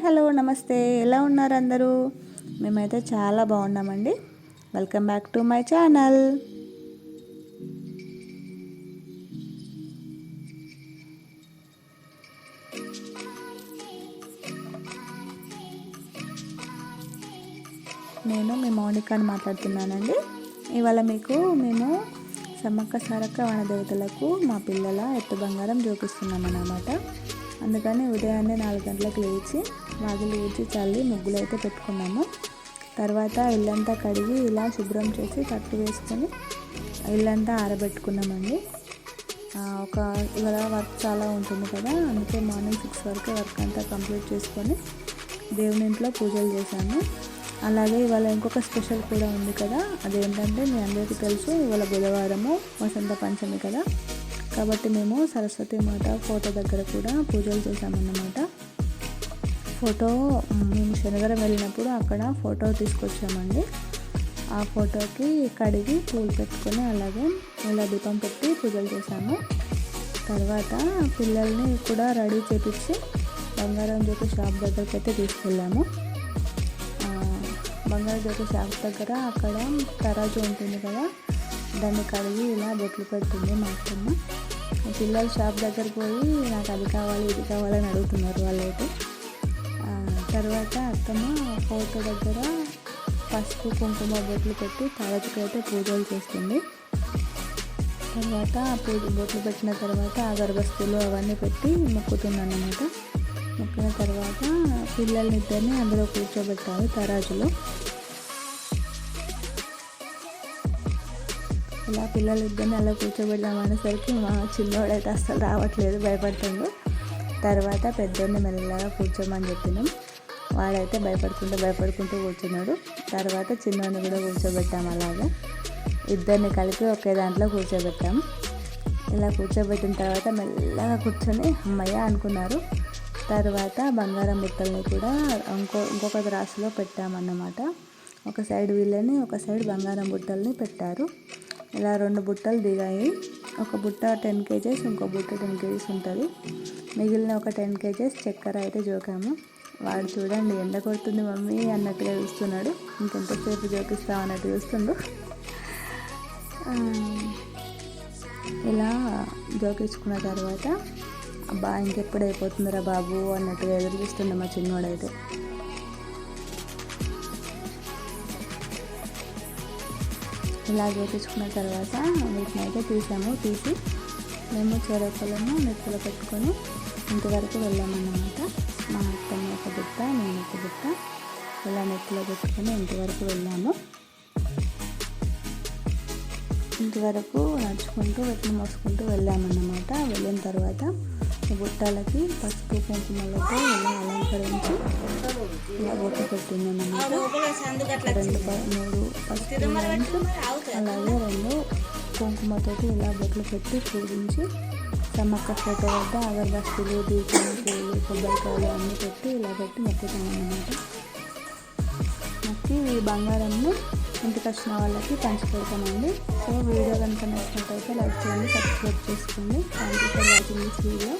Hello నమస్తే, ఎలా ఉన్నారు అందరూ? మేమైతే చాలా బాగున్నామండి. Welcome back to my channel. నేను మీ మౌనికాని మాట్లాడుతున్నానండి. ఇవాళ మేము సమ్మక్క సారక్క వనదేవతలకు మా పిల్లల ఎత్తు బంగారం జోకిస్తున్నాం అన్నమాట. అందుకని ఉదయాన్నే 4 గంటలకు లేచి వాకిలి ఊడ్చి చల్లి ముగ్గులు అయితే పెట్టుకున్నాము. తర్వాత ఇల్లంతా కడిగి ఇలా శుభ్రం చేసి కట్టు వేసుకొని ఇల్లంతా ఆరబెట్టుకున్నామండి. ఇవాళ వర్క్ చాలా ఉంటుంది కదా, అందుకే మార్నింగ్ 6 వరకు వర్క్ అంతా కంప్లీట్ చేసుకొని దేవుని ఇంట్లో పూజలు చేశాను. అలాగే ఇవాళ ఇంకొక స్పెషల్ కూడా ఉంది కదా, అదేంటంటే మీ అందరికీ తెలుసు, ఇవాళ బుధవారము వసంత పంచమి కదా, కాబట్టి మేము సరస్వతి మాత ఫోటో దగ్గర కూడా పూజలు చేసామన్నమాట. మేము శనివారం వెళ్ళినప్పుడు అక్కడ ఫోటో తీసుకొచ్చామండి. ఆ ఫోటోకి కడిగి పూలు పెట్టుకొని అలాగే ఇలా దీపం పెట్టి పూజలు చేశాము. తర్వాత పిల్లల్ని కూడా రెడీ చేపించి బంగారం జ్యోతి షాప్ దగ్గరికి అయితే తీసుకెళ్ళాము. బంగారం జ్యోతి షాప్ దగ్గర అక్కడ తరాజు ఉంటుంది కదా, దాన్ని కడిగి ఇలా బొట్లు పెడుతుంది మా అత్తమ్మ. పిల్లలు షాప్ దగ్గరికి పోయి నాకు అది కావాలి ఇది కావాలని అడుగుతున్నారు వాళ్ళైతే. తర్వాత అత్తమ్మ ఫోటో దగ్గర పసుపు కుంకుమ బొట్లు పెట్టి తరాజుకి అయితే పూజలు చేస్తుంది. తర్వాత బొట్లు పెట్టిన తర్వాత అగరబస్తీలు అవన్నీ పెట్టి మొక్కుతున్నాను అన్నమాట. మొక్కిన తర్వాత పిల్లల్నిద్దరిని అందులో కూర్చోబెట్టాలి తరాజులో. ఇలా పిల్లలిద్దరిని అలా కూర్చోబెడదామనేసరికి మా చిన్నోడైతే అస్సలు రావట్లేదు, భయపడుతుండు. తర్వాత పెద్దోడిని మెల్లగా కూర్చోమని చెప్పినాం. వాడైతే భయపడుకుంటూ కూర్చున్నాడు. తర్వాత చిన్నోడిని కూడా కూర్చోబెట్టాము. అలాగా ఇద్దరిని కలిపి ఒకే దాంట్లో కూర్చోబెట్టాం. ఇలా కూర్చోబెట్టిన తర్వాత మెల్లగా కూర్చొని అమ్మయ్య అనుకున్నారు. తర్వాత బంగారం బుట్టల్ని కూడా ఇంకొక రాశిలో పెట్టామన్నమాట. ఒక సైడ్ వీళ్ళని, ఒక సైడ్ బంగారం బుట్టల్ని పెట్టారు. ఇలా 2 బుట్టలు దిగాయి. ఒక బుట్ట 10 kgs, ఇంకో బుట్ట 10 kgs ఉంటుంది. మిగిలిన ఒక 10 kgs చక్కెర అయితే జోకాము. వాడు చూడండి ఎండ కొడుతుంది మమ్మీ అన్నట్టుగా చూస్తున్నాడు. ఇంకెంతసేపు జోకిస్తావు అన్నట్టు చూస్తుండు. ఇలా జోకించుకున్న తర్వాత అబ్బా ఇంకెప్పుడు అయిపోతుందిరా బాబు అన్నట్టుగా ఎదురు చూస్తుండే మా చిన్నోడైతే. ఇలా జోకించుకున్న తర్వాత వీటిని అయితే తీసి మేము చెరకులను నెత్తిలో పెట్టుకొని ఇంటి వరకు వెళ్ళామన్నమాట. మా అత్తమ్మ ఒక బుట్ట, నేను ఒక బుట్ట ఇలా నెత్తిలో పెట్టుకొని ఇంటి వరకు వెళ్ళాము. ఇంటి వరకు నడుచుకుంటూ వీటిని మోసుకుంటూ వెళ్ళామన్నమాట. వెళ్ళిన తర్వాత బుట్టలకి పసుపు కుంకుమలతో ఇలా అలంకరించి ఇలా బొట్టు పెట్టిందన్నమాట. 2-3 పసుపు అలాగే 2 కుంకుమతోటి ఇలా బొట్లు పెట్టి పూజించి సమ్మక్క ఫోటో వద్ద అగరబస్తీలు, దీపం, పూలు, కొబ్బరికాయలు అన్నీ పెట్టి ఇలా పెట్టి మొక్కుతామన్నమాట. మొక్కి ఈ బంగారంని ఇంటికి వచ్చిన వాళ్ళకి పంచిపెడతామండి. సో వీడియో కనుక నచ్చినట్టయితే లైక్ చేయండి, సబ్స్క్రైబ్ చేసుకోండి. Thank you for watching this video.